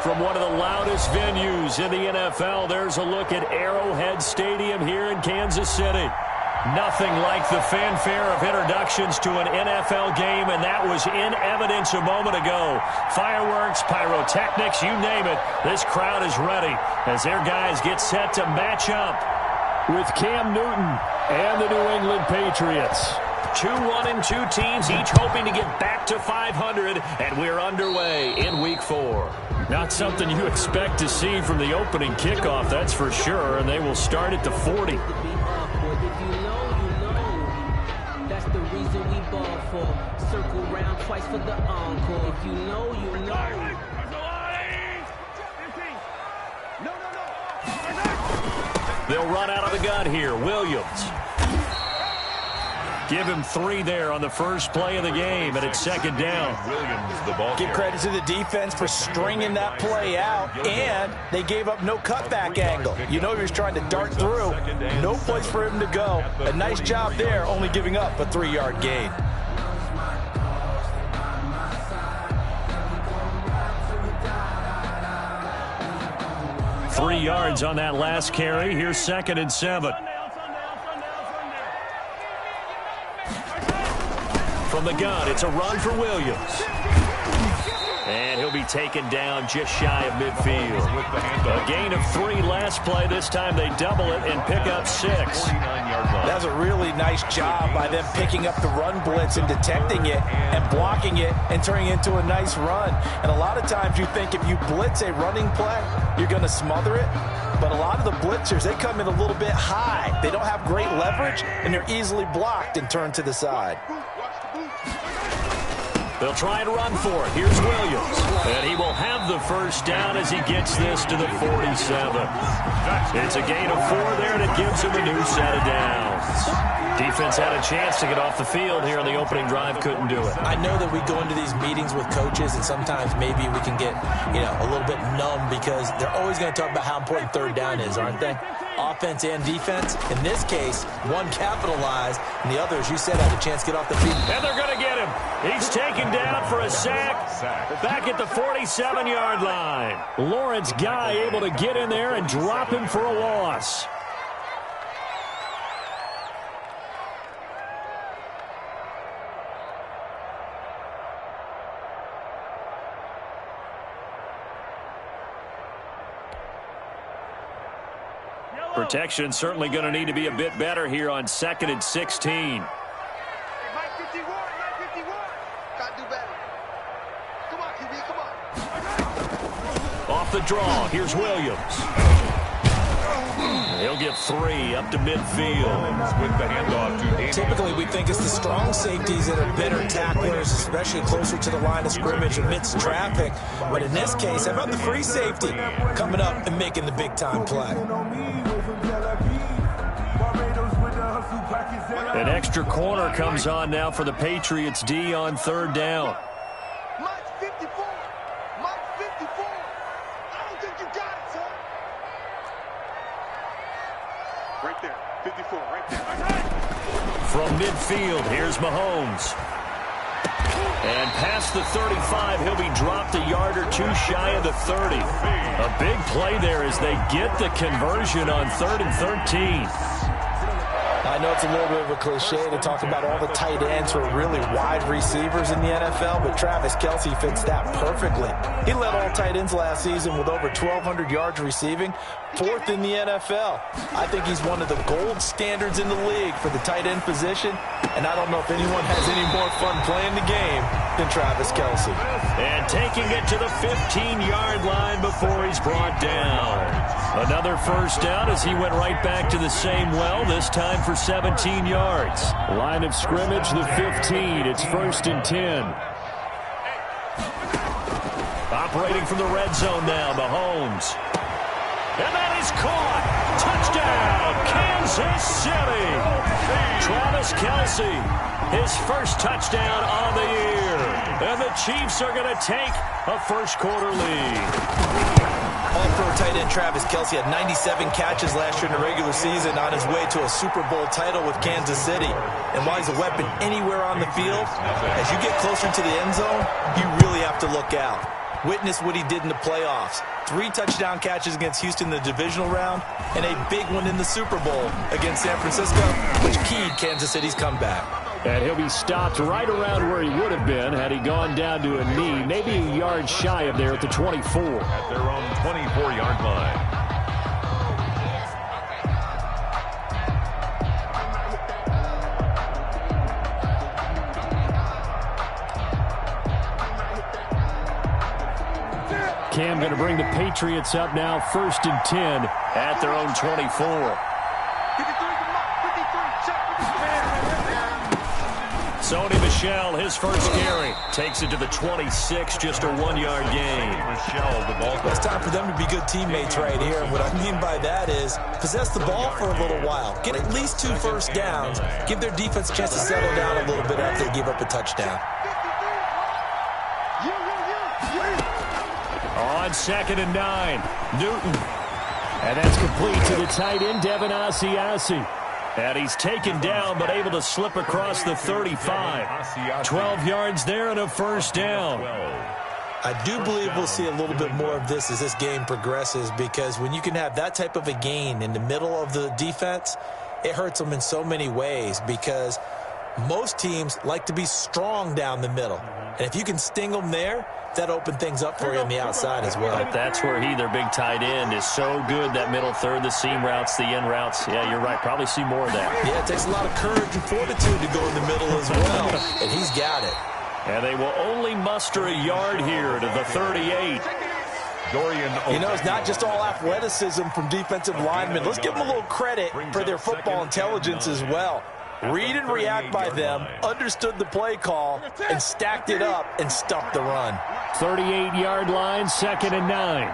From one of the loudest venues in the NFL, there's a look at Arrowhead Stadium here in Kansas City. Nothing like the fanfare of introductions to an NFL game, and that was in evidence a moment ago. Fireworks, pyrotechnics, you name it. This crowd is ready as their guys get set to match up with Cam Newton and the New England Patriots. 2-1-2 teams, each hoping to get back to 500, and we're underway in Week 4. Not something you expect to see from the opening kickoff, that's for sure, and they will start at the 40. That's the reason we ball for. Circle round twice for the encore. If you know, you know. They'll run out of the gun here. Williams. Give him 3 there on the first play of the game, and it's second down. Give credit to the defense for stringing that play out, and they gave up no cutback angle. You know he was trying to dart through. No place for him to go. A nice job there, only giving up a 3-yard gain. Three yards on that last carry. Here's 2nd and 7. From the gun, it's a run for Williams. And he'll be taken down just shy of midfield. A gain of 3 last play. This time they double it and pick up 6. That was a really nice job by them picking up the run blitz and detecting it and blocking it and turning it into a nice run. And a lot of times you think if you blitz a running play, you're going to smother it. But a lot of the blitzers, they come in a little bit high. They don't have great leverage, and they're easily blocked and turned to the side. They'll try and run for it. Here's Williams. And he will have the first down as he gets this to the 47. It's a gain of 4 there, and it gives him a new set of downs. Defense had a chance to get off the field here on the opening drive. Couldn't do it. I know that we go into these meetings with coaches, and sometimes maybe we can get, a little bit numb because they're always going to talk about how important third down is, aren't they? Offense and defense. In this case, one capitalized, and the other, as you said, had a chance to get off the field. And they're going to get him. He's taken down for a sack back at the 47-yard line. Lawrence Guy able to get in there and drop him for a loss. Protection certainly going to need to be a bit better here on 2nd and 16. Off the draw, here's Williams. He'll get 3 up to midfield. With the handoff to Typically, we think it's the strong safeties that are better tacklers, especially closer to the line of scrimmage amidst traffic. But in this case, how about the free safety coming up and making the big-time play? An extra corner comes on now for the Patriots D on 3rd down. Right there, 54, right there. From midfield, here's Mahomes. And past the 35, he'll be dropped a yard or 2 shy of the 30. A big play there as they get the conversion on 3rd and 13. I know it's a little bit of a cliche to talk about all the tight ends who are really wide receivers in the NFL, but Travis Kelce fits that perfectly. He led all tight ends last season with over 1,200 yards receiving, 4th in the NFL. I think he's one of the gold standards in the league for the tight end position, and I don't know if anyone has any more fun playing the game than Travis Kelce. And taking it to the 15-yard line before he's brought down. Another first down as he went right back to the same well, this time for 17 yards. Line of scrimmage, the 15. It's 1st and 10. Operating from the red zone now, Mahomes. And that is caught. Touchdown, Kansas City. Travis Kelce, his first touchdown on the year. And the Chiefs are going to take a first quarter lead. All-pro tight end Travis Kelce had 97 catches last year in the regular season on his way to a Super Bowl title with Kansas City. And while he's a weapon anywhere on the field, as you get closer to the end zone, you really have to look out. Witness what he did in the playoffs. 3 touchdown catches against Houston in the divisional round, and a big one in the Super Bowl against San Francisco, which keyed Kansas City's comeback. And he'll be stopped right around where he would have been had he gone down to a knee, maybe a yard shy of there at the 24. At their own 24-yard line. Cam going to bring the Patriots up now, 1st and 10 at their own 24. Sony Michel, his first carry, takes it to the 26, just a 1-yard gain. It's time for them to be good teammates right here. And what I mean by that is possess the ball for a little while. Get at least 2 first downs. Give their defense a chance to settle down a little bit after they give up a touchdown. On 2nd and 9, Newton. And that's complete to the tight end, Devin Asiasi. And he's taken down, but able to slip across the 35. 12 yards there and a first down. I do believe we'll see a little bit more of this as this game progresses, because when you can have that type of a gain in the middle of the defense, it hurts them in so many ways, because most teams like to be strong down the middle. And if you can sting them there, that opened things up for you on the outside as well. That's where their big tight end, is so good, that middle third, the seam routes, the end routes. Yeah, you're right. Probably see more of that. Yeah, it takes a lot of courage and fortitude to go in the middle as well, and he's got it. And they will only muster a yard here to the 38. You know, it's not just all athleticism from defensive linemen. Let's give them a little credit for their football intelligence as well. Read and react by them, understood the play call, and stacked it up and stuffed the run. 38-yard line, 2nd and 9.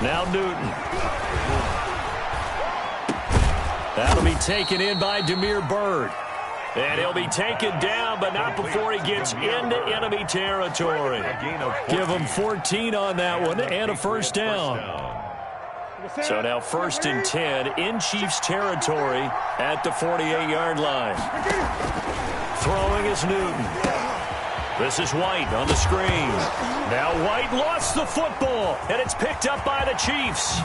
Now Newton. That'll be taken in by Damiere Byrd. And he'll be taken down, but not before he gets into enemy territory. Give him 14 on that one and a first down. So now 1st and 10 in Chiefs territory at the 48-yard line. Throwing is Newton. This is White on the screen. Now White lost the football, and it's picked up by the Chiefs.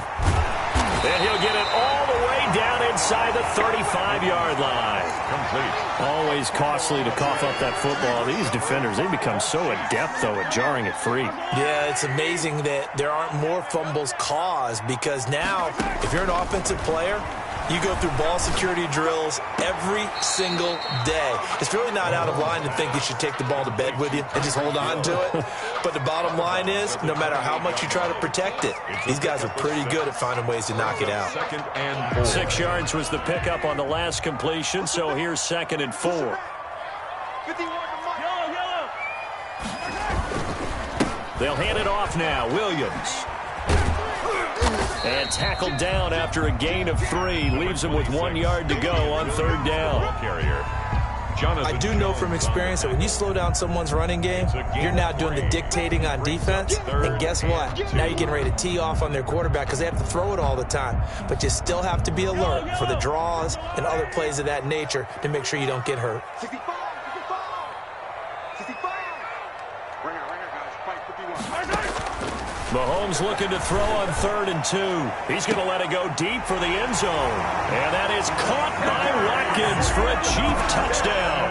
And he'll get it all the way down inside the 35-yard line. Complete. Always costly to cough up that football. These defenders, they become so adept, though, at jarring it free. Yeah, it's amazing that there aren't more fumbles caused, because now, if you're an offensive player, you go through ball security drills every single day. It's really not out of line to think you should take the ball to bed with you and just hold on to it. But the bottom line is, no matter how much you try to protect it, these guys are pretty good at finding ways to knock it out. 6 yards was the pickup on the last completion, so here's 2nd and 4. They'll hand it off now. Williams. And tackled down after a gain of 3. Leaves him with 1 yard to go on 3rd down. I do know from experience that when you slow down someone's running game, you're now doing the dictating on defense. And guess what? Now you're getting ready to tee off on their quarterback, because they have to throw it all the time. But you still have to be alert for the draws and other plays of that nature to make sure you don't get hurt. Mahomes looking to throw on 3rd and 2. He's going to let it go deep for the end zone. And that is caught by Watkins for a Chief touchdown.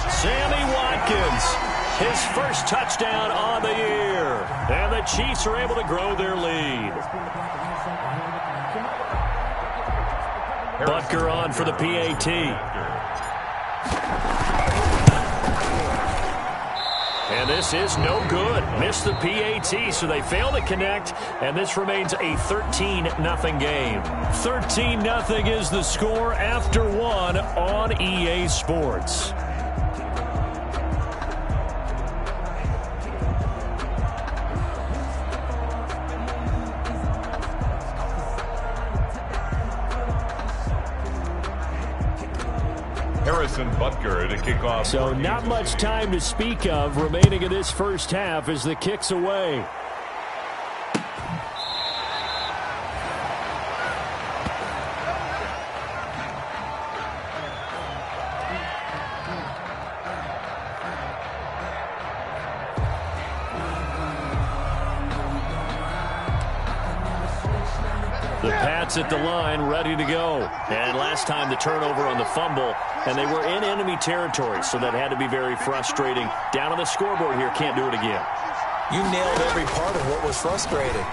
Sammy Watkins, his first touchdown on the year. And the Chiefs are able to grow their lead. Butker on for the PAT. And this is no good. Missed the PAT, so they fail to connect, and this remains a 13-0 game. 13-0 is the score after 1 on EA Sports. Harrison Butker to kick off. So not much time to speak of remaining in this first half as the kick's away. The Pats at the line, ready to go. And last time the turnover on the fumble, and they were in enemy territory, so that had to be very frustrating. Down on the scoreboard here, can't do it again. You nailed every part of what was frustrating.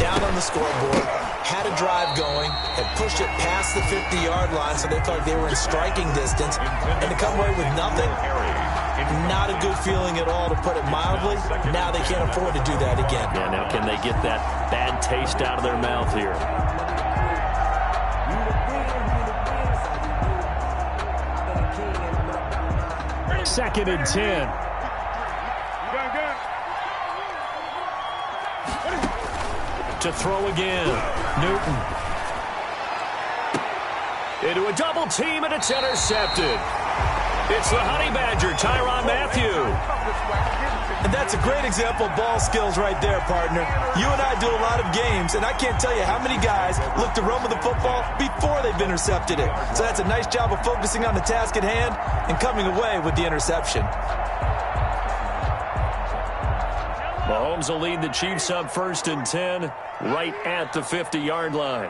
Down on the scoreboard, had a drive going, had pushed it past the 50-yard line, so they felt like they were in striking distance, and to come away with nothing, not a good feeling at all, to put it mildly. Now they can't afford to do that again. Yeah, now can they get that bad taste out of their mouth here? Second and 10. To throw again. Newton. Into a double team, and it's intercepted. It's the Honey Badger, Tyrann Mathieu. And that's a great example of ball skills right there, partner. You and I do a lot of games, and I can't tell you how many guys look to run with the football before they've intercepted it. So that's a nice job of focusing on the task at hand and coming away with the interception. Mahomes will lead the Chiefs up 1st and 10, right at the 50-yard line.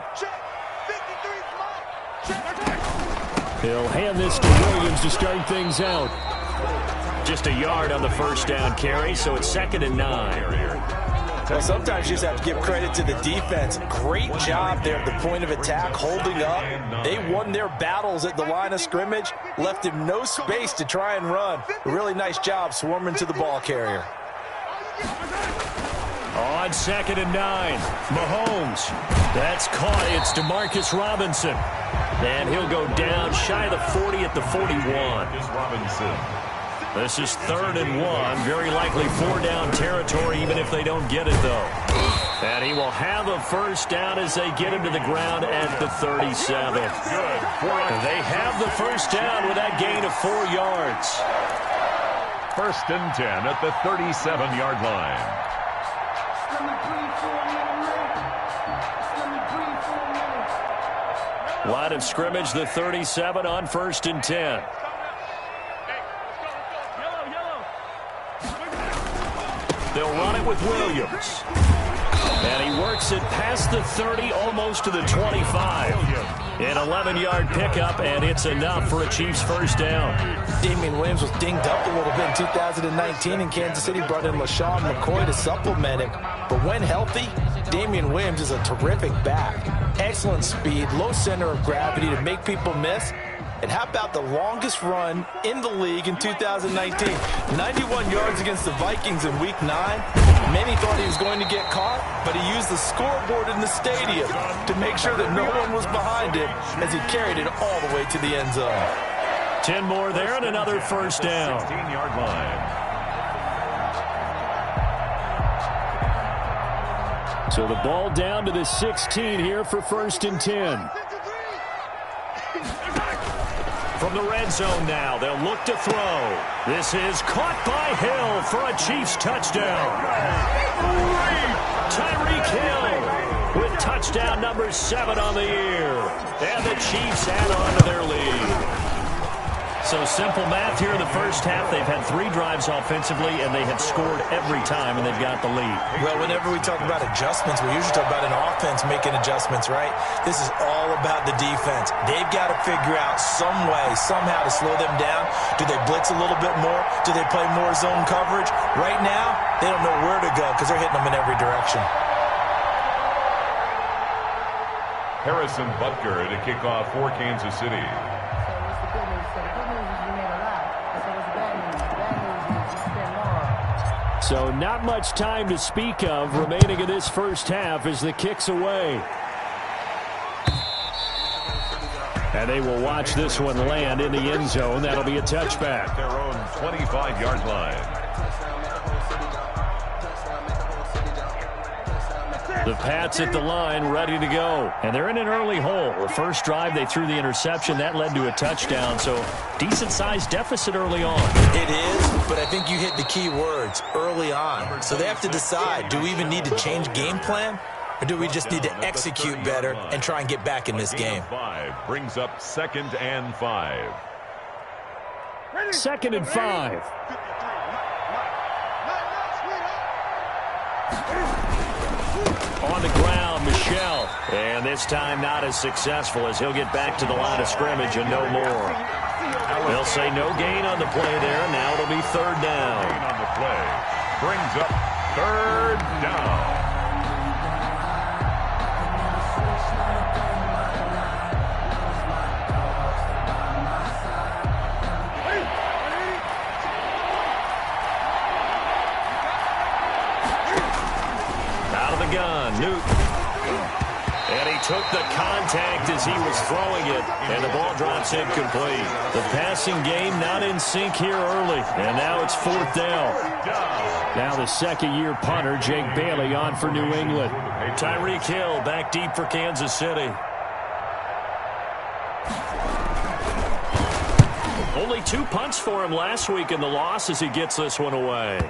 He'll hand this to Williams to start things out. Just a yard on the first down carry, so it's 2nd and 9. Well, sometimes you just have to give credit to the defense. Great job there at the point of attack, holding up. They won their battles at the line of scrimmage, left him no space to try and run. A really nice job swarming to the ball carrier. On 2nd and 9, Mahomes. That's caught. It's Demarcus Robinson. And he'll go down shy of the 40 at the 41. This is 3rd and 1. Very likely 4-down territory, even if they don't get it, though. And he will have a first down as they get him to the ground at the 37. They have the first down with that gain of 4 yards. 1st and 10 at the 37-yard line. Line of scrimmage, the 37 on 1st and 10. They'll run it with Williams. And he works it past the 30, almost to the 25. An 11-yard pickup, and it's enough for a Chiefs first down. Damian Williams was dinged up a little bit in 2019, and Kansas City brought in LaShawn McCoy to supplement him. But when healthy, Damian Williams is a terrific back. Excellent speed, low center of gravity to make people miss. And how about the longest run in the league in 2019? 91 yards against the Vikings in Week 9. Many thought he was going to get caught, but he used the scoreboard in the stadium to make sure that no one was behind him as he carried it all the way to the end zone. 10 more there and another first down. 16-yard line. So the ball down to the 16 here for 1st and 10. From the red zone now, they'll look to throw. This is caught by Hill for a Chiefs touchdown. Tyreek Hill with touchdown number 7 on the year. And the Chiefs add on to their lead. So simple math here in the first half. They've had 3 drives offensively, and they have scored every time, and they've got the lead. Well, whenever we talk about adjustments, we usually talk about an offense making adjustments, right? This is all about the defense. They've got to figure out some way, somehow to slow them down. Do they blitz a little bit more? Do they play more zone coverage? Right now, they don't know where to go because they're hitting them in every direction. Harrison Butker to kick off for Kansas City. So not much time to speak of remaining in this first half as the kick's away. And they will watch this one land in the end zone. That'll be a touchback. Their own 25-yard line. The Pats at the line, ready to go. And they're in an early hole. The first drive, they threw the interception. That led to a touchdown. So, decent-sized deficit early on. It is, but I think you hit the key words, early on. So they have to decide, do we even need to change game plan? Or do we just need to execute better and try and get back in this game? Brings up 2nd and 5. 2nd and 5. On the ground, Michel. And this time not as successful as he'll get back to the line of scrimmage and no more. They'll say no gain on the play there. Now it'll be 3rd down. Gain on the play. Brings up 3rd down. Gun, Newton. And he took the contact as he was throwing it, and the ball drops incomplete. The passing game not in sync here early, and now it's 4th down. Now the second-year punter, Jake Bailey, on for New England. Tyreek Hill back deep for Kansas City. Only 2 punts for him last week in the loss as he gets this one away.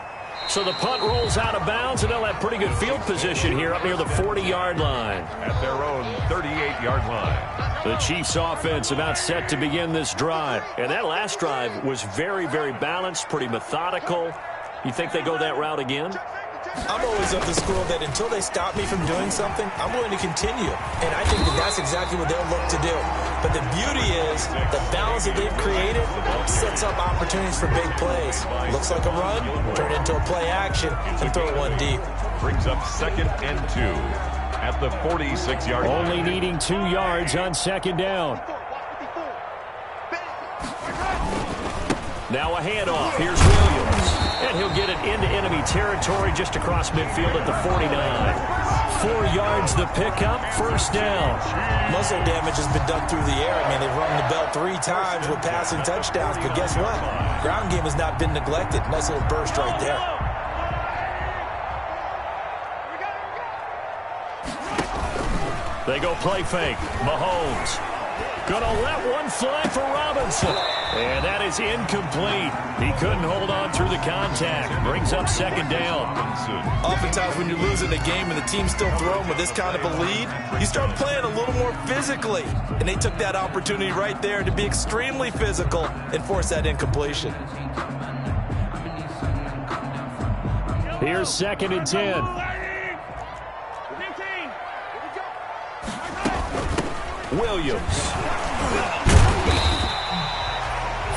So the punt rolls out of bounds, and they'll have pretty good field position here up near the 40-yard line. At their own 38-yard line. The Chiefs' offense about set to begin this drive. And that last drive was very, very balanced, pretty methodical. You think they go that route again? I'm always of the school that until they stop me from doing something, I'm going to continue. And I think that that's exactly what they'll look to do. But the beauty is the balance that they've created sets up opportunities for big plays. Looks like a run, turn into a play action, and throw one deep. Brings up 2nd and 2 at the 46-yard line. Only needing 2 yards on 2nd down. Now a handoff. Here's Williams. And he'll get it into enemy territory just across midfield at the 49. 4 yards the pickup, 1st down. Muscle damage has been done through the air. I mean, they've rung the bell 3 times with passing touchdowns, but guess what? Ground game has not been neglected. Nice little burst right there. They go play fake. Mahomes. Gonna let one fly for Robinson. And that is incomplete. He couldn't hold on through the contact. Brings up 2nd down. Oftentimes when you're losing a game and the team's still throwing with this kind of a lead, you start playing a little more physically. And they took that opportunity right there to be extremely physical and force that incompletion. Here's 2nd and 10. Williams.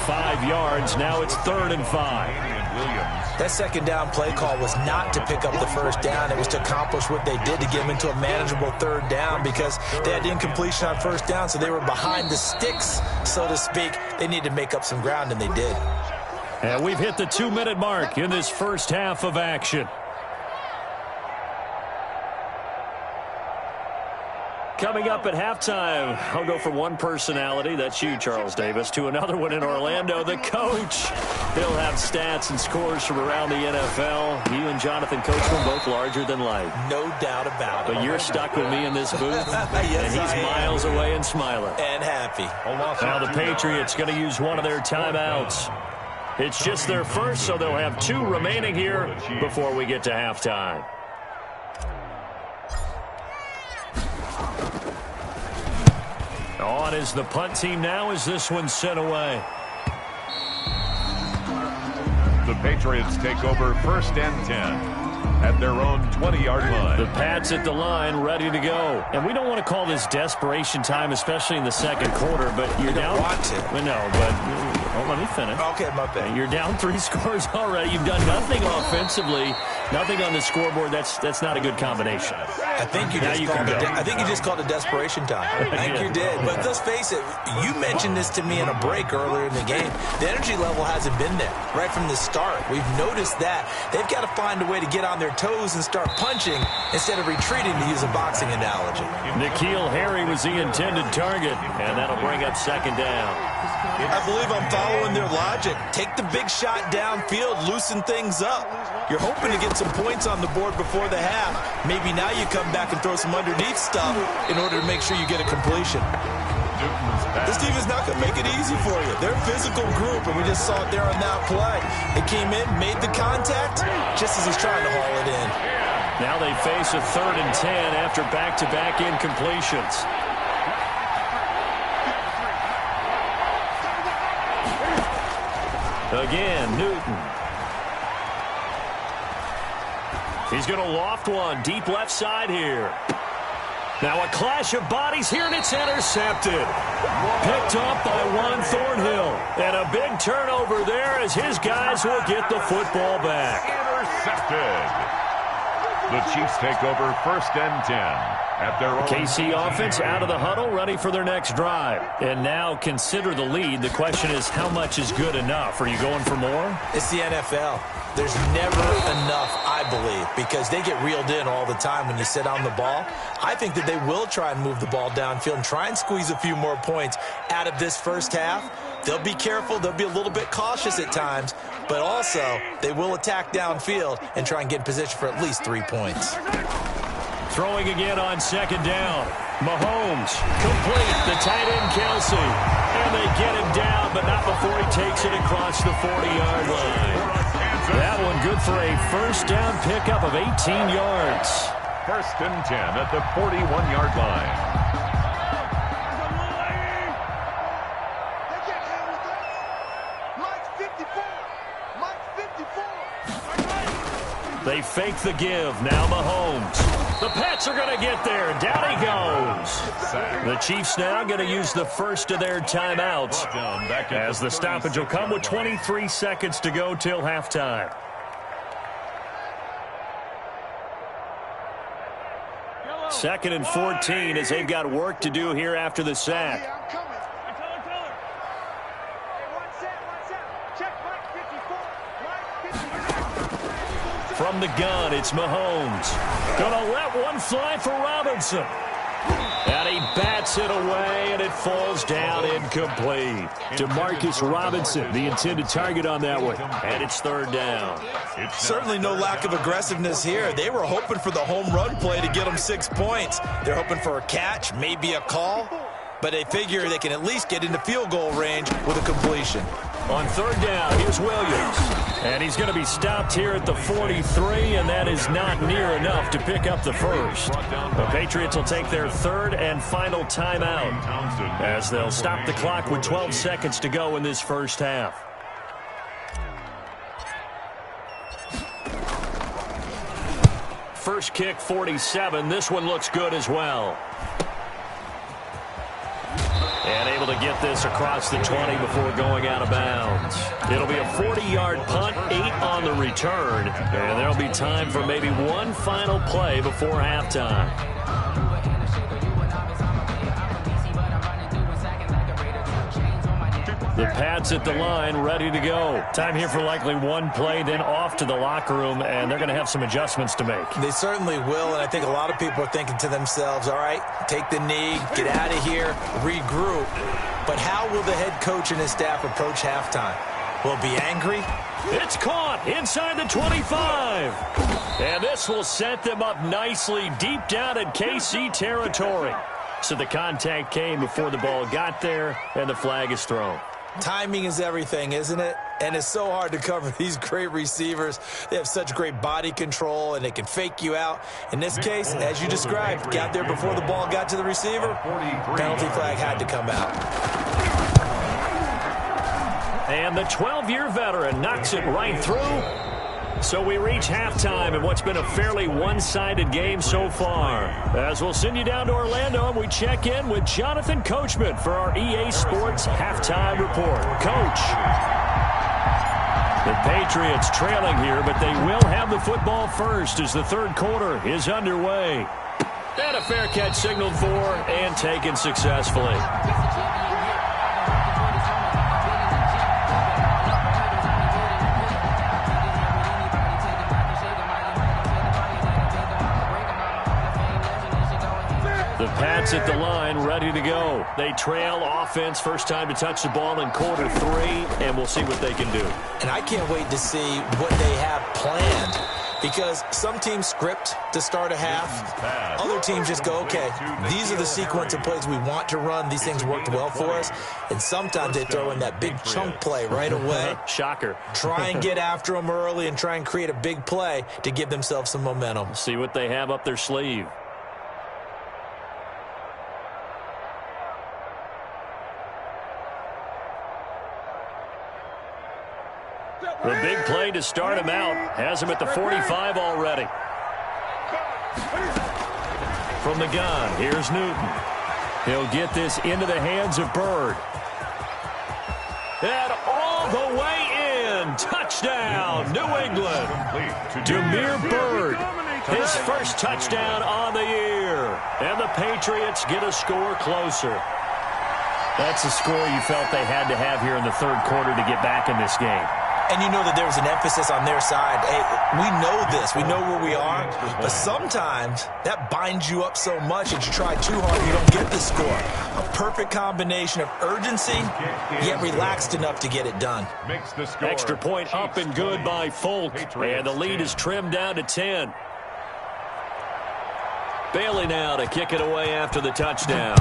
5 yards. Now it's 3rd and 5. That 2nd down play call was not to pick up the 1st down. It was to accomplish what they did to get them into a manageable 3rd down because they had incompletion on 1st down, so they were behind the sticks, so to speak. They needed to make up some ground, and they did. And we've hit the 2-minute mark in this first half of action. Coming up at halftime, I'll go from one personality, that's you, Charles Davis, to another one in Orlando, the coach. He'll have stats and scores from around the NFL. You and Jonathan Coachman both larger than life. No doubt about it. But you're stuck with me in this booth, yes, and he's miles away and smiling. And happy. Now the Patriots going to use one of their timeouts. It's just their first, so they'll have 2 remaining here before we get to halftime. On is the punt team now as this one's sent away. The Patriots take over 1st and 10 at their own 20-yard line. The Pats at the line, ready to go. And we don't want to call this desperation time, especially in the 2nd quarter, but you're down. Want to. No, but let me finish. Okay, my bad. You're down 3 scores already. You've done nothing offensively, nothing on the scoreboard. That's not a good combination. I think you just called it desperation time. I think you did. But let's face it, you mentioned this to me in a break earlier in the game. The energy level hasn't been there right from the start. We've noticed that. They've got to find a way to get on their toes and start punching instead of retreating, to use a boxing analogy. N'Keal Harry was the intended target, and that'll bring up 2nd down. I believe I'm following their logic. Take the big shot downfield, loosen things up. You're hoping to get some points on the board before the half. Maybe now you come back and throw some underneath stuff in order to make sure you get a completion. This team is not going to make it easy for you. They're a physical group, and we just saw it there on that play. They came in, made the contact, just as he's trying to haul it in. Now they face a 3rd and 10 after back-to-back incompletions. Again, Newton. He's going to loft one deep left side here. Now a clash of bodies here, and it's intercepted. Picked up by Juan Thornhill. And a big turnover there as his guys will get the football back. Intercepted. The Chiefs take over 1st and 10 at their own. KC offense out of the huddle, ready for their next drive. And now consider the lead. The question is, how much is good enough? Are you going for more? It's the NFL. There's never enough, I believe, because they get reeled in all the time when you sit on the ball. I think that they will try and move the ball downfield and try and squeeze a few more points out of this first half. They'll be careful. They'll be a little bit cautious at times, but also they will attack downfield and try and get in position for at least 3 points. Throwing again on 2nd down. Mahomes, complete, the tight end Kelsey. And they get him down, but not before he takes it across the 40-yard line. That one good for a 1st down pickup of 18 yards. 1st and 10 at the 41-yard line. They fake the give. Now Mahomes. The Pats are going to get there. Down he goes. The Chiefs now going to use the first of their timeouts as the stoppage will come with 23 seconds to go till halftime. Second and 14 as they've got work to do here after the sack. From the gun, it's Mahomes. Gonna let one fly for Robinson. And he bats it away, and it falls down incomplete. DeMarcus Robinson, the intended target on that one. And it's 3rd down. Certainly no lack of aggressiveness here. They were hoping for the home run play to get them 6 points. They're hoping for a catch, maybe a call. But they figure they can at least get into field goal range with a completion. On 3rd down, here's Williams. And he's going to be stopped here at the 43, and that is not near enough to pick up the first. The Patriots will take their 3rd and final timeout as they'll stop the clock with 12 seconds to go in this first half. First kick, 47. This one looks good as well. And able to get this across the 20 before going out of bounds. It'll be a 40-yard punt, 8 on the return. And there'll be time for maybe one final play before halftime. The Pats at the line, ready to go. Time here for likely one play, then off to the locker room, and they're going to have some adjustments to make. They certainly will, and I think a lot of people are thinking to themselves, all right, take the knee, get out of here, regroup. But how will the head coach and his staff approach halftime? Will be angry? It's caught inside the 25. And this will set them up nicely deep down in KC territory. So the contact came before the ball got there, and the flag is thrown. Timing is everything, isn't it? And it's so hard to cover these great receivers. They have such great body control, and they can fake you out. In this case, as you described, got there before the ball got to the receiver. Penalty flag had to come out. And the 12-year veteran knocks it right through. So we reach halftime in what's been a fairly one-sided game so far. As we'll send you down to Orlando, and we check in with Jonathan Coachman for our EA Sports Halftime Report. Coach. The Patriots trailing here, but they will have the football first as the 3rd quarter is underway. And a fair catch signaled for and taken successfully. shots at the line, ready to go. They trail offense, first time to touch the ball in quarter 3, and we'll see what they can do. And I can't wait to see what they have planned, because some teams script to start a half. Other teams just go, okay, these are the sequence of plays we want to run. These things worked well for us. And sometimes they throw in that big chunk play right away. Shocker. Try and get after them early and try and create a big play to give themselves some momentum. See what they have up their sleeve. The big play to start him out. Has him at the 45 already. From the gun, here's Newton. He'll get this into the hands of Bird. And all the way in. Touchdown, New England. Damiere Byrd, his first touchdown on the year. And the Patriots get a score closer. That's a score you felt they had to have here in the third quarter to get back in this game. And you know that there was an emphasis on their side. Hey, we know this. We know where we are. But sometimes that binds you up so much that you try too hard and you don't get the score. A perfect combination of urgency, yet relaxed enough to get it done. Extra point up and good by Folk. And the lead is trimmed down to 10. Bailey now to kick it away after the touchdown.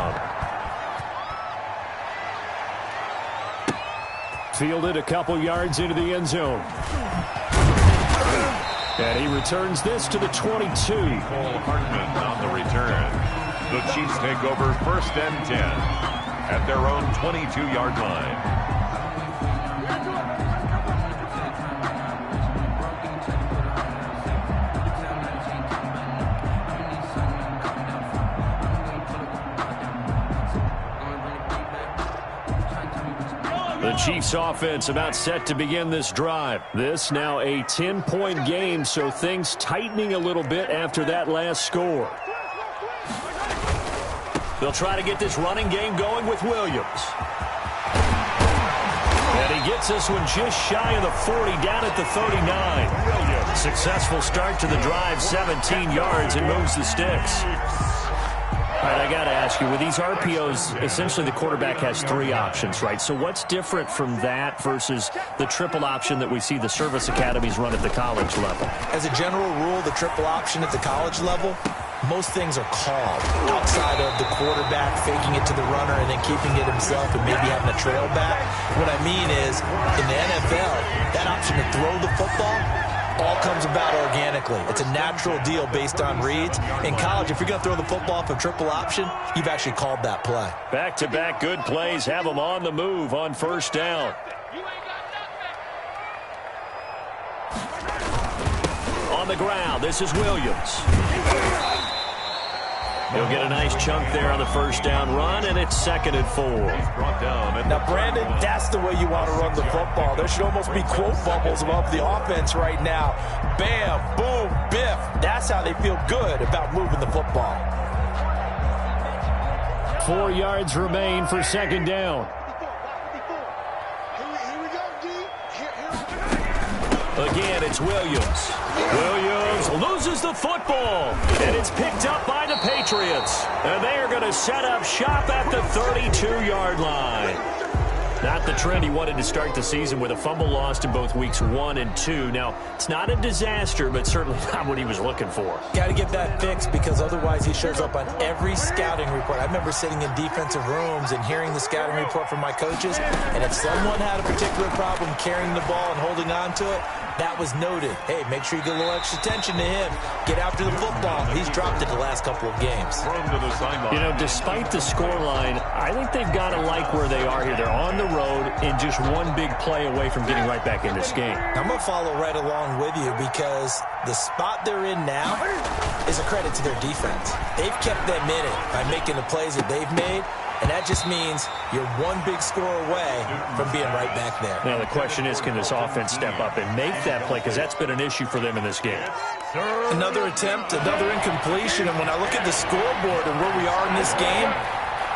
Fielded a couple yards into the end zone. And he returns this to the 22. Cole Hartman on the return. The Chiefs take over 1st and 10 at their own 22-yard line. The Chiefs offense about set to begin this drive. This now a 10-point game, so things tightening a little bit after that last score. They'll try to get this running game going with Williams. And he gets this one just shy of the 40, down at the 39. Successful start to the drive, 17 yards, and moves the sticks. All right, I got to ask you, with these RPOs, essentially the quarterback has 3 options, right? So what's different from that versus the triple option that we see the service academies run at the college level? As a general rule, the triple option at the college level, most things are called outside of the quarterback faking it to the runner and then keeping it himself and maybe having a trail back. What I mean is, in the NFL, that option to throw the football all comes about organically. It's a natural deal based on reads. In college, if you're going to throw the football for triple option, you've actually called that play. Back-to-back good plays have them on the move on first down. On the ground, this is Williams. He'll get a nice chunk there on the first down run, and it's 2nd and 4. Now, Brandon, that's the way you want to run the football. There should almost be quote bubbles above the offense right now. Bam, boom, biff. That's how they feel good about moving the football. 4 yards remain for 2nd down. Again, it's Williams. Williams loses the football, and it's picked up by the Patriots. And they are going to set up shop at the 32-yard line. Not the trend he wanted to start the season with a fumble lost in both weeks 1 and 2. Now, it's not a disaster, but certainly not what he was looking for. Got to get that fixed because otherwise he shows up on every scouting report. I remember sitting in defensive rooms and hearing the scouting report from my coaches, and if someone had a particular problem carrying the ball and holding on to it, that was noted. Hey, make sure you get a little extra attention to him. Get after the football. He's dropped it the last couple of games. You know, despite the scoreline, I think they've got to like where they are here. They're on the road and just one big play away from getting right back in this game. I'm going to follow right along with you because the spot they're in now is a credit to their defense. They've kept them in it by making the plays that they've made. And that just means you're one big score away from being right back there. Now, the question is, can this offense step up and make that play? Because that's been an issue for them in this game. Another attempt, another incompletion. And when I look at the scoreboard and where we are in this game,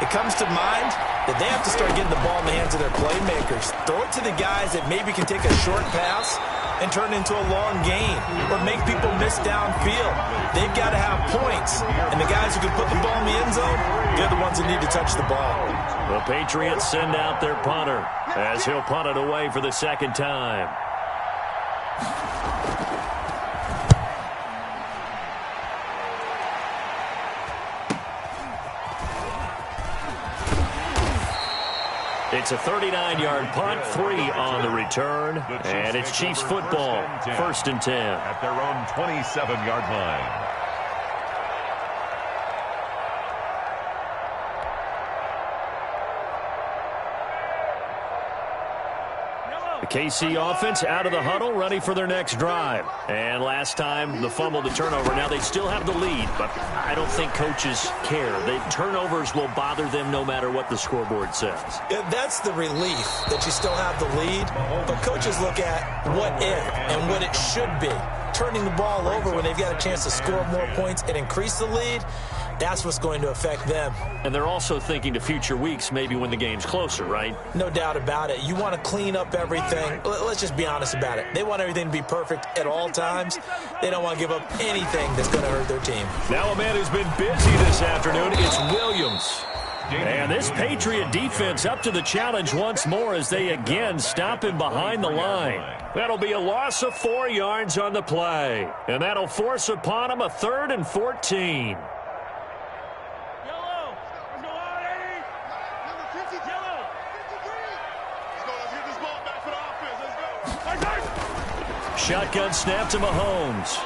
it comes to mind that they have to start getting the ball in the hands of their playmakers. Throw it to the guys that maybe can take a short pass and turn it into a long gain or make people miss downfield. They've got to have points. And the guys who can put the ball in the end zone, they're the ones that need to touch the ball. The Patriots send out their punter as he'll punt it away for the second time. It's a 39-yard punt, 3 on the return, and it's Chiefs football, 1st and 10. At their own 27-yard line. The KC offense out of the huddle, ready for their next drive. And last time, the fumble, the turnover. Now they still have the lead, but I don't think coaches care. The turnovers will bother them no matter what the scoreboard says. Yeah, that's the relief that you still have the lead. But coaches look at what if and what it should be. Turning the ball over when they've got a chance to score more points and increase the lead, that's what's going to affect them. And they're also thinking to future weeks, maybe when the game's closer, right? No doubt about it. You want to clean up everything. Let's just be honest about it. They want everything to be perfect at all times. They don't want to give up anything that's going to hurt their team. Now a man who's been busy this afternoon, it's Williams. And this Patriot defense up to the challenge once more as they again stop him behind the line. That'll be a loss of 4 yards on the play. And that'll force upon him a 3rd and 14. Shotgun snap to Mahomes.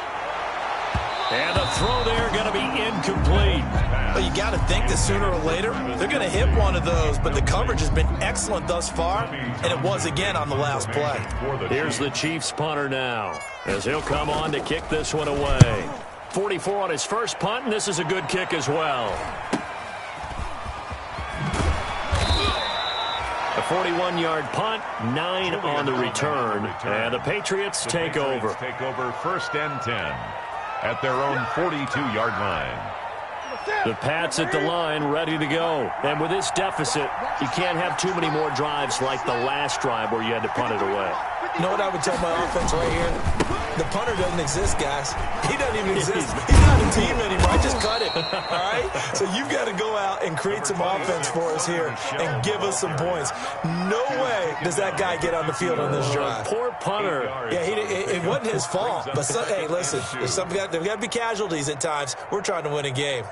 And the throw there going to be incomplete. Well, you got to think that sooner or later they're going to hit one of those, but the coverage has been excellent thus far, and it was again on the last play. Here's the Chiefs punter now as he'll come on to kick this one away. 44 on his first punt, and this is a good kick as well. A 41-yard punt, 9 on the return, and the Patriots take over. Take over 1st and 10 at their own 42-yard line. The Pats at the line, ready to go. And with this deficit, you can't have too many more drives like the last drive where you had to punt it away. You know what I would tell my offense right here? The punter doesn't exist, guys. He doesn't even exist. He's not a team anymore. I just cut him, all right? So you've got to go out and create some offense for us here and give us some points. No way does that guy get on the field on this drive. Poor punter. Yeah, it wasn't his fault. But, hey, listen, there's got to be casualties at times. We're trying to win a game.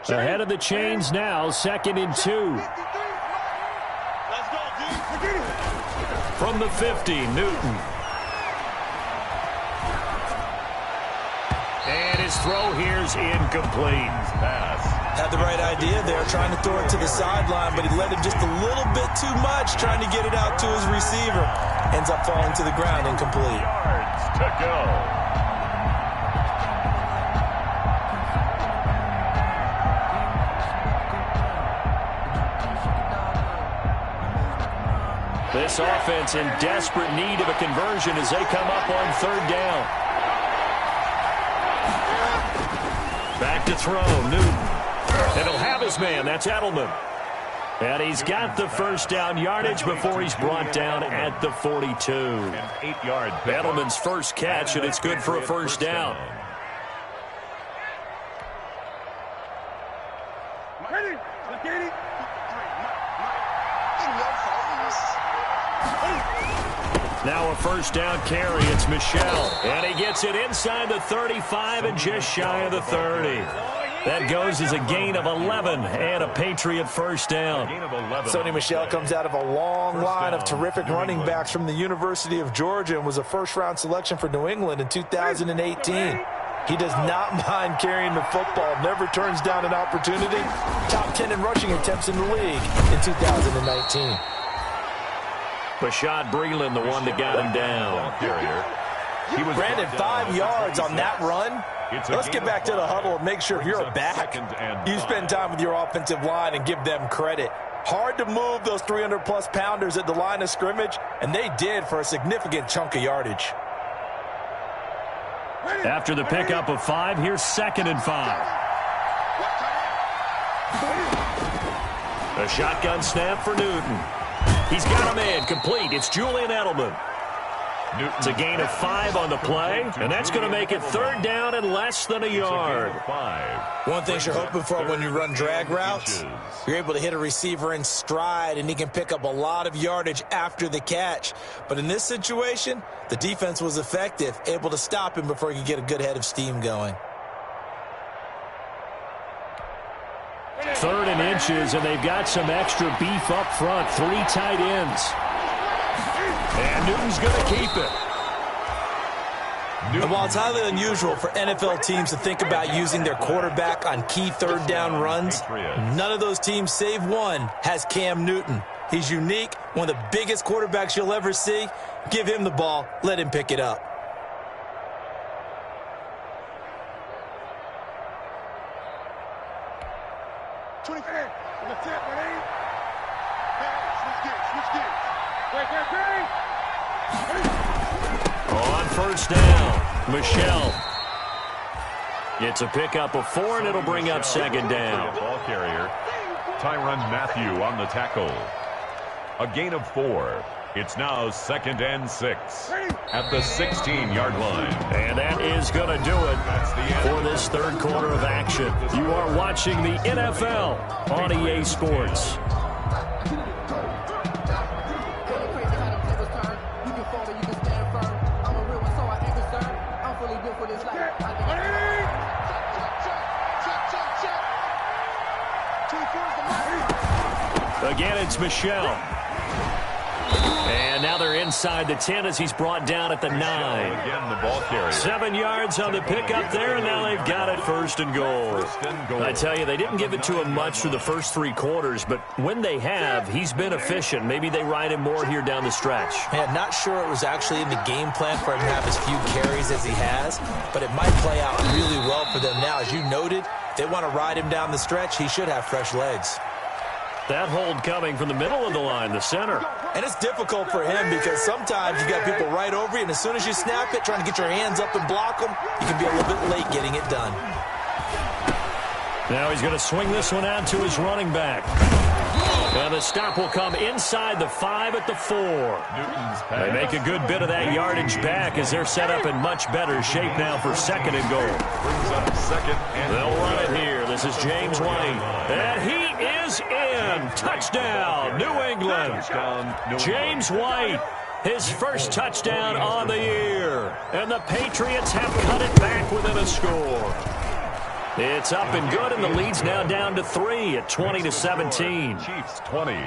Ahead of the chains now, 2nd and 2. From the 50, Newton. And his throw here's incomplete. Pass. Had the right idea there, trying to throw it to the sideline, but he led him just a little bit too much, trying to get it out to his receiver. Ends up falling to the ground, incomplete. Yards to go. This offense in desperate need of a conversion as they come up on 3rd down. Back to throw, Newton. And he'll have his man, that's Edelman. And he's got the 1st down yardage before he's brought down at the 42. Edelman's first catch, and it's good for a 1st down. Now a 1st down carry. It's Michel. And he gets it inside the 35 and just shy of the 30. That goes as a gain of 11 and a Patriot 1st down. Sony Michel comes out of a long line of terrific running backs from the University of Georgia and was a 1st-round selection for New England in 2018. He does not mind carrying the football, never turns down an opportunity. Top 10 in rushing attempts in the league in 2019. Bashad Breeland, the one that got him down. Brandon, 5 yards on that run. Let's get back to the huddle and make sure if you're a back, you spend time with your offensive line and give them credit. Hard to move those 300-plus pounders at the line of scrimmage, and they did for a significant chunk of yardage. After the pickup of 5, here's 2nd and 5. A shotgun snap for Newton. He's got a man complete. It's Julian Edelman. It's a gain of 5 on the play, and that's going to make it 3rd down and less than a yard. One thing you're hoping for when you run drag routes, you're able to hit a receiver in stride, and he can pick up a lot of yardage after the catch. But in this situation, the defense was effective, able to stop him before he could get a good head of steam going. 3rd and inches, and they've got some extra beef up front. 3 tight ends. And Newton's going to keep it. And while it's highly unusual for NFL teams to think about using their quarterback on key 3rd down runs, none of those teams, save one, has Cam Newton. He's unique, one of the biggest quarterbacks you'll ever see. Give him the ball. Let him pick it up. On 1st down, Michelle. It's a pickup of 4, and it'll bring up 2nd down. Ball carrier, Tyrann Mathieu on the tackle. A gain of 4. It's now 2nd and 6 at the 16-yard line. And that is going to do it for this 3rd quarter of action. You are watching the NFL on EA Sports. Again, it's Michelle. And now they're inside the 10 as he's brought down at the 9. Again, the ball carrier. 7 yards on the pickup there, and now they've got it 1st and goal. I tell you, they didn't give it to him much through the first 3 quarters, but when they have, he's been efficient. Maybe they ride him more here down the stretch. Man, not sure it was actually in the game plan for him to have as few carries as he has, but it might play out really well for them now. As you noted, they want to ride him down the stretch. He should have fresh legs. That hold coming from the middle of the line, the center. And it's difficult for him because sometimes you got people right over you, and as soon as you snap it, trying to get your hands up and block them, you can be a little bit late getting it done. Now he's going to swing this one out to his running back. And the stop will come inside the 5 at the 4. They make a good bit of that yardage back as they're set up in much better shape now for 2nd and goal. Brings up 2nd and they'll run it here. This is James White. And he is in. Touchdown, New England. James White, his first touchdown on the year. And the Patriots have cut it back within a score. It's up and good, and the lead's now down to 3 at 20-17. Chiefs 20,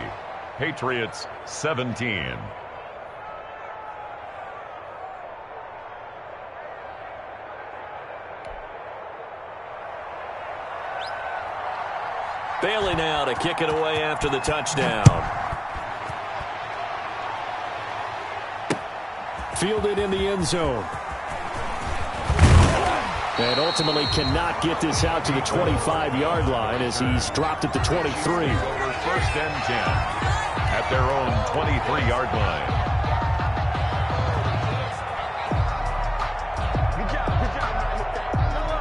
Patriots 17. Bailey now to kick it away after the touchdown. Fielded in the end zone. And ultimately cannot get this out to the 25-yard line as he's dropped at the 23. Over 1st and 10 at their own 23-yard line.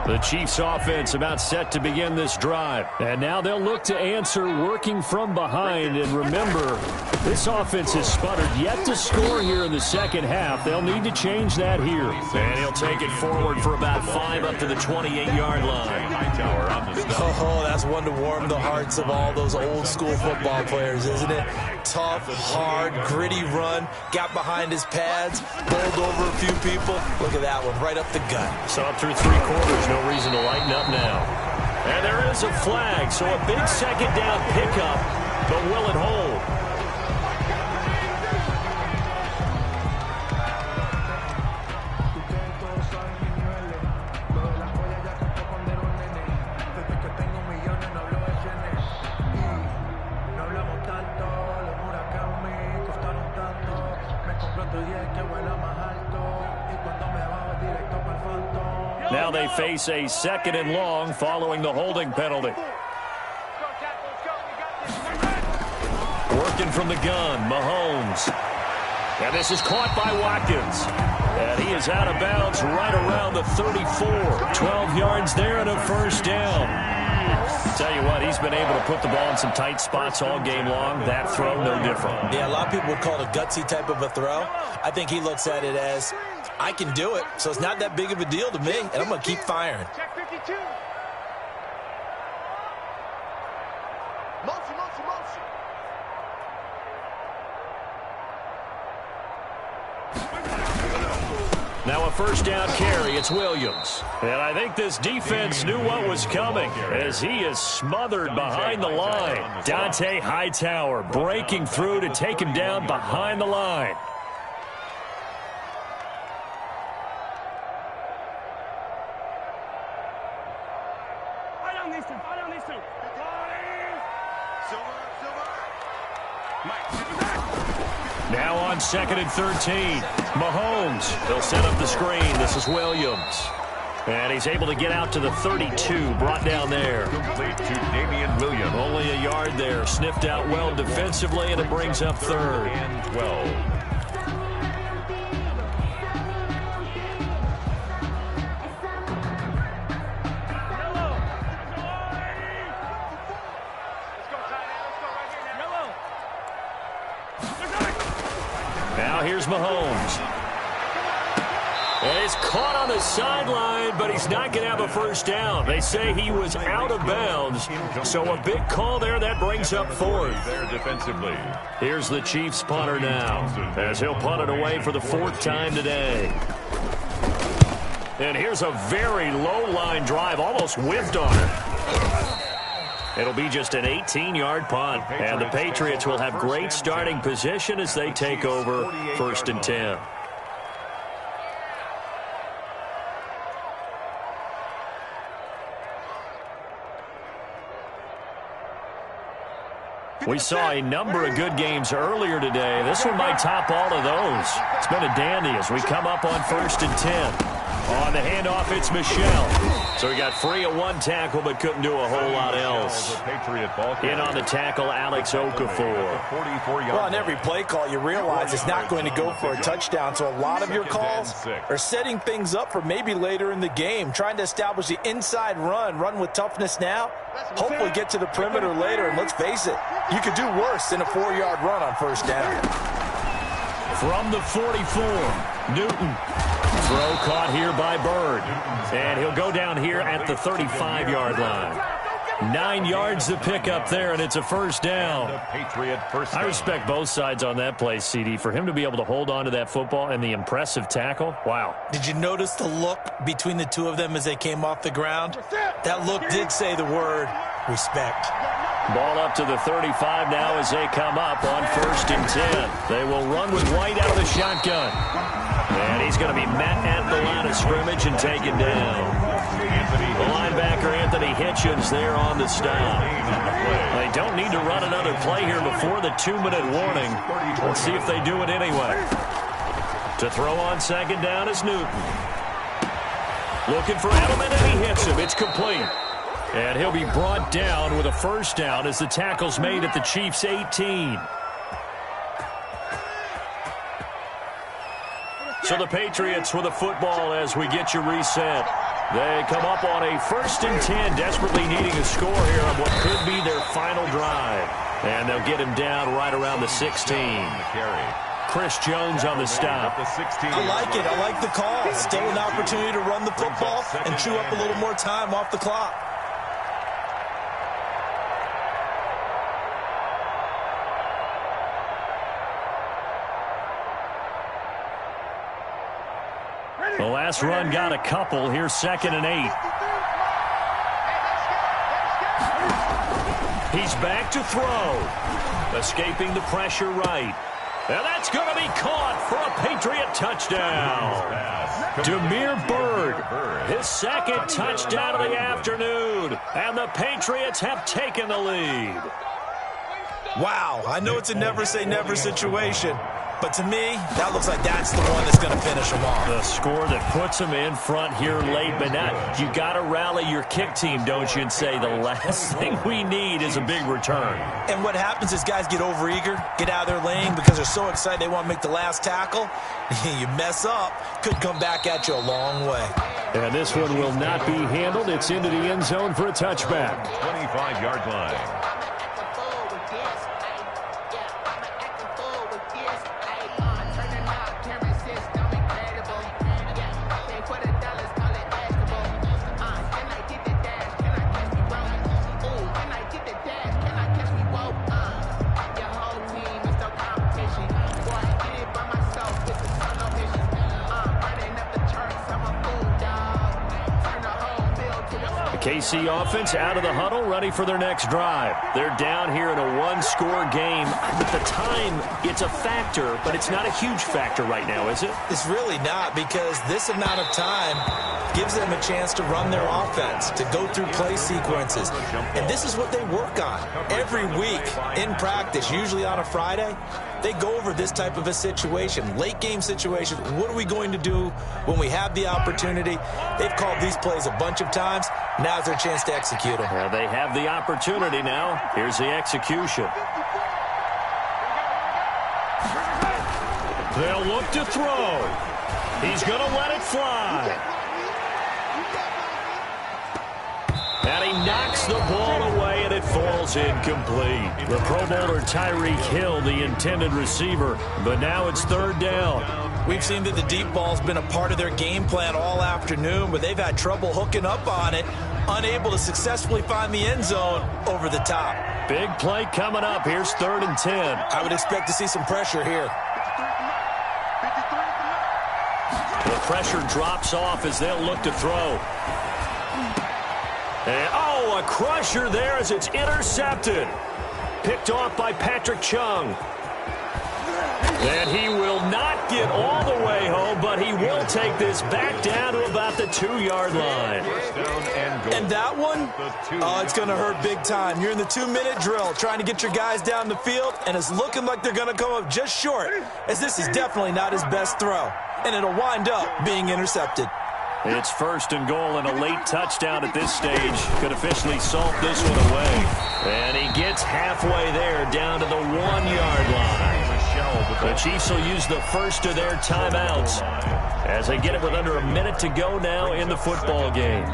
The Chiefs offense about set to begin this drive. And now they'll look to answer working from behind. And remember, this offense has sputtered yet to score here in the 2nd half. They'll need to change that here. And he'll take it forward for about 5 up to the 28-yard line. Oh, that's one to warm the hearts of all those old school football players, isn't it? Tough, hard, gritty run. Got behind his pads, bowled over a few people. Look at that one, right up the gut. So up through 3 quarters, no reason to lighten up now. And there is a flag, so a big 2nd down pickup, but will it hold? Now they face a 2nd and long following the holding penalty. Working from the gun, Mahomes. And this is caught by Watkins. And he is out of bounds right around the 34. 12 yards there and a 1st down. Tell you what, he's he's been able to put the ball in some tight spots all game long. That throw, no different. Yeah, a lot of people would call it a gutsy type of a throw. I think he looks at it as, I can do it, so it's not that big of a deal to me, and I'm going to keep firing. Check 52. Motion. Now a first down carry. It's Williams. And I think this defense knew what was coming as he is smothered behind the line. Dante Hightower breaking through to take him down behind the line. Now on 2nd and 13. Mahomes. They'll set up the screen. This is Williams. And he's able to get out to the 32. Brought down there. Complete to Damian Williams. Only a yard there. Sniffed out well defensively, and it brings up 3rd and 12. Now here's Mahomes. And he's caught on the sideline, but he's not going to have a first down. They say he was out of bounds, so a big call there. That brings up 4th. There defensively. Here's the Chiefs punter now, as he'll punt it away for the 4th time today. And here's a very low-line drive, almost whiffed on it. It'll be just an 18-yard punt, and the Patriots will have great starting position as they take over 1st and 10. We saw a number of good games earlier today. This one might top all of those. It's been a dandy as we come up on 1st and 10. On the handoff, it's Michel. So he got free of one tackle, but couldn't do a whole lot else. In on the tackle, Alex Okafor. Well, on every play call, you realize it's not going to go for a touchdown. So a lot of your calls are setting things up for maybe later in the game, trying to establish the inside run with toughness now, hopefully get to the perimeter later. And let's face it, you could do worse than a 4-yard run on 1st down. From the 44, Newton. Throw caught here by Bird. And he'll go down here at the 35-yard line. 9 yards to pick up there, and it's a first down. I respect both sides on that play, CD. For him to be able to hold on to that football and the impressive tackle, wow. Did you notice the look between the two of them as they came off the ground? That look did say the word respect. Ball up to the 35 now as they come up on 1st and 10. They will run with White out of the shotgun. And he's going to be met at the line of scrimmage and taken down. The linebacker, Anthony Hitchens, there on the stop. They don't need to run another play here before the 2-minute warning. Let's see if they do it anyway. To throw on 2nd down is Newton. Looking for Edelman, and he hits him. It's complete. And he'll be brought down with a first down as the tackle's made at the Chiefs' 18. So the Patriots with a football as we get you reset. They come up on a 1st and 10, desperately needing a score here on what could be their final drive. And they'll get him down right around the 16. Chris Jones on the stop. I like it. I like the call. Still an opportunity to run the football and chew up a little more time off the clock. The last run got a couple. Here's 2nd and 8. He's back to throw. Escaping the pressure right. And that's going to be caught for a Patriot touchdown. Damiere Byrd, his 2nd touchdown of the afternoon. And the Patriots have taken the lead. Wow, I know it's a never say never situation, But to me, that looks like that's the one that's going to finish them off. The score that puts them in front here late, but now you got to rally your kick team, don't you, and say the last thing we need is a big return. And what happens is guys get overeager, get out of their lane because they're so excited they want to make the last tackle. You mess up, could come back at you a long way. And this one will not be handled. It's into the end zone for a touchback. 25-yard line. KC offense out of the huddle, ready for their next drive. They're down here in a one-score game. At the time, it's a factor, but it's not a huge factor right now, is it? It's really not, because this amount of time gives them a chance to run their offense, to go through play sequences. And this is what they work on every week in practice, usually on a Friday. They go over this type of a situation, late game situation. What are we going to do when we have the opportunity? They've called these plays a bunch of times. Now's their chance to execute them. Well, they have the opportunity now. Here's the execution. They'll look to throw. He's going to let it fly. And he knocks the ball away, and it falls incomplete. The Pro Bowler Tyreek Hill, the intended receiver, but now it's third down. We've seen that the deep ball's been a part of their game plan all afternoon, but they've had trouble hooking up on it, unable to successfully find the end zone over the top. Big play coming up. Here's 3rd and 10. I would expect to see some pressure here. The pressure drops off as they'll look to throw. And, oh, a crusher there as it's intercepted. Picked off by Patrick Chung. And he will not get all the way home, but he will take this back down to about the 2-yard line. And that one, oh, it's going to hurt big time. You're in the 2-minute drill trying to get your guys down the field, and it's looking like they're going to come up just short, as this is definitely not his best throw. And it'll wind up being intercepted. It's 1st and goal, and a late touchdown at this stage could officially salt this one away. And he gets halfway there, down to the 1-yard line. The Chiefs will use the first of their timeouts as they get it with under a minute to go now in the football game.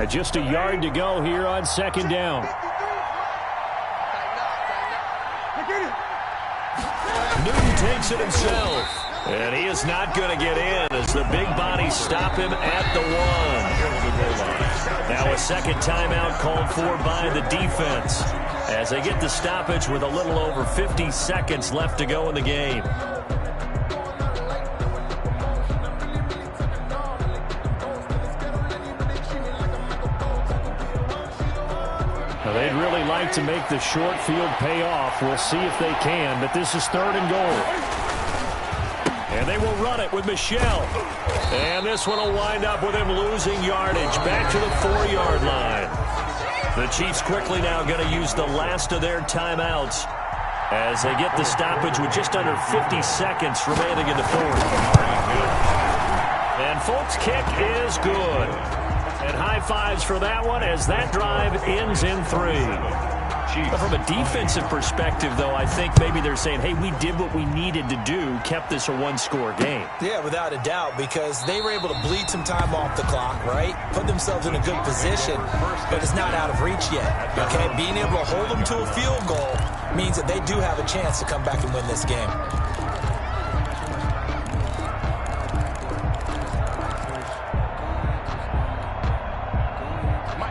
Just a yard to go here on 2nd down. Newton takes it himself, and he is not going to get in as the big bodies stop him at the 1. Now a second timeout called for by the defense as they get the stoppage with a little over 50 seconds left to go in the game. They'd really like to make the short field pay off. We'll see if they can, but this is 3rd and goal. And they will run it with Michel. And this one will wind up with him losing yardage back to the 4-yard line. The Chiefs quickly now going to use the last of their timeouts as they get the stoppage with just under 50 seconds remaining in the 4th. And Folk's kick is good. And high fives for that one as that drive ends in 3. But from a defensive perspective, though, I think maybe they're saying, hey, we did what we needed to do, kept this a 1-score game. Yeah, without a doubt, because they were able to bleed some time off the clock, right? Put themselves in a good position, but it's not out of reach yet, okay? Being able to hold them to a field goal means that they do have a chance to come back and win this game.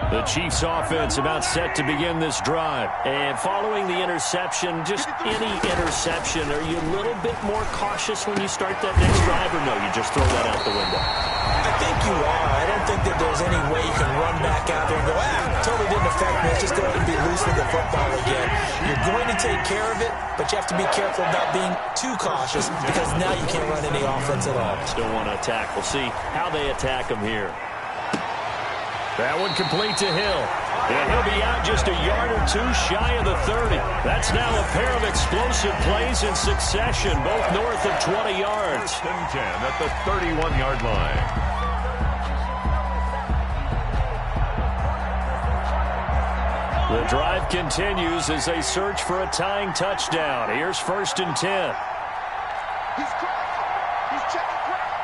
The Chiefs offense about set to begin this drive. And following the interception, just any interception, are you a little bit more cautious when you start that next drive, or no, you just throw that out the window? I think you are. I don't think that there's any way you can run back out there and go, totally didn't affect me. Let's just go ahead and be loose with the football again. You're going to take care of it, but you have to be careful about being too cautious because now you can't run any offense at all. Still want to attack. We'll see how they attack them here. That one complete to Hill. And he'll be out just a yard or two shy of the 30. That's now a pair of explosive plays in succession, both north of 20 yards. 1st and 10 at the 31-yard line. The drive continues as they search for a tying touchdown. Here's 1st and 10. He's crossing. He's checking ground.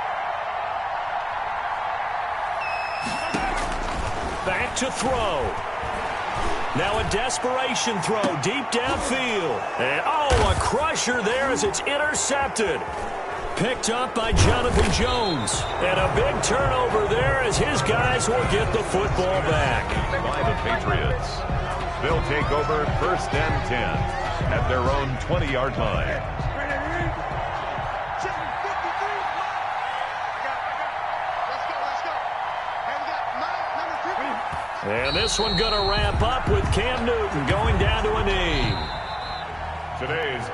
Back to throw. Now a desperation throw deep downfield. And a crusher there as it's intercepted. Picked up by Jonathan Jones. And a big turnover there as his guys will get the football back. By the Patriots. They'll take over 1st and 10 at their own 20-yard line. And this one going to wrap up with Cam Newton going down to a knee. Today's